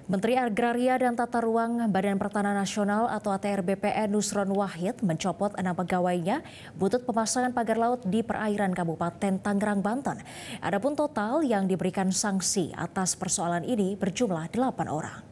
Menteri Agraria dan Tata Ruang Badan Pertanahan Nasional atau ATR BPN Nusron Wahid mencopot 6 pegawainya buntut pemasangan pagar laut di perairan Kabupaten Tangerang, Banten. Adapun total yang diberikan sanksi atas persoalan ini berjumlah 8 orang.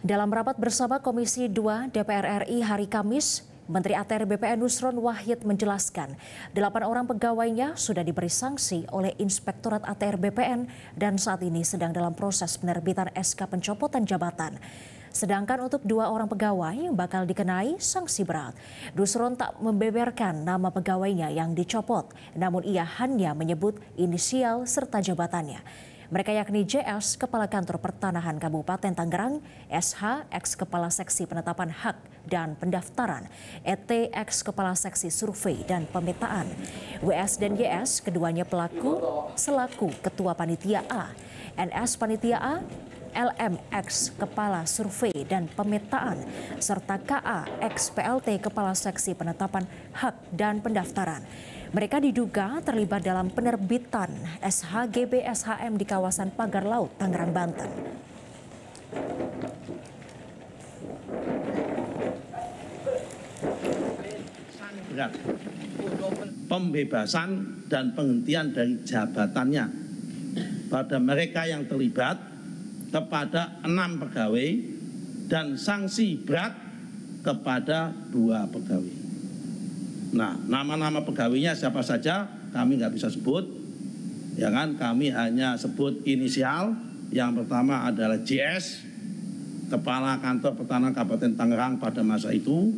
Dalam rapat bersama Komisi 2 DPR RI hari Kamis, Menteri ATR BPN Nusron Wahid menjelaskan 8 orang pegawainya sudah diberi sanksi oleh Inspektorat ATR BPN dan saat ini sedang dalam proses penerbitan SK pencopotan jabatan. Sedangkan untuk 2 orang pegawai bakal dikenai sanksi berat. Nusron tak membeberkan nama pegawainya yang dicopot, namun ia hanya menyebut inisial serta jabatannya. Mereka yakni JS, Kepala Kantor Pertanahan Kabupaten Tangerang, SH, ex-Kepala Seksi Penetapan Hak dan Pendaftaran, ET, ex-Kepala Seksi Survei dan Pemetaan, WS dan YS, keduanya pelaku selaku Ketua Panitia A, NS Panitia A, LM ex-Kepala Survei dan Pemetaan, serta KA ex-PLT Kepala Seksi Penetapan Hak dan Pendaftaran. Mereka diduga terlibat dalam penerbitan SHGB SHM di kawasan Pagar Laut, Tangerang, Banten. Berat. Pembebasan dan penghentian dari jabatannya pada mereka yang terlibat kepada 6 pegawai dan sanksi berat kepada 2 pegawai. Nah, nama-nama pegawainya siapa saja kami nggak bisa sebut, ya kan? Kami hanya sebut inisial. Yang pertama adalah JS, Kepala Kantor Pertanahan Kabupaten Tangerang pada masa itu.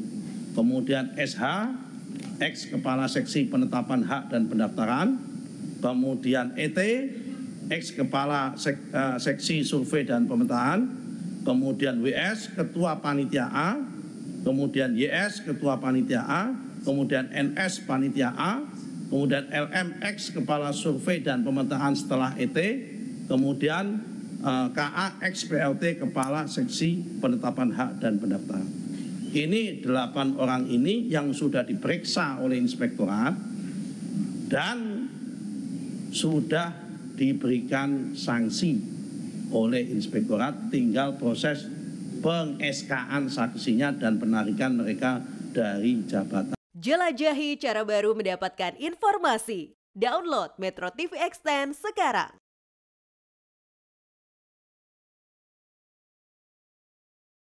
Kemudian SH, ex Kepala Seksi Penetapan Hak dan Pendaftaran. Kemudian ET, ex Kepala Seksi Survei dan Pemetaan. Kemudian WS, Ketua Panitia A. Kemudian YS, Ketua Panitia A. Kemudian NS Panitia A, kemudian LM ex Kepala Survei dan Pemetaan setelah ET, kemudian KA ex PLT Kepala Seksi Penetapan Hak dan Pendaftaran. Ini 8 orang ini yang sudah diperiksa oleh Inspektorat dan sudah diberikan sanksi oleh Inspektorat, tinggal proses peng-SK-an saksinya dan penarikan mereka dari jabatan. Jelajahi cara baru mendapatkan informasi. Download Metro TV Extend sekarang.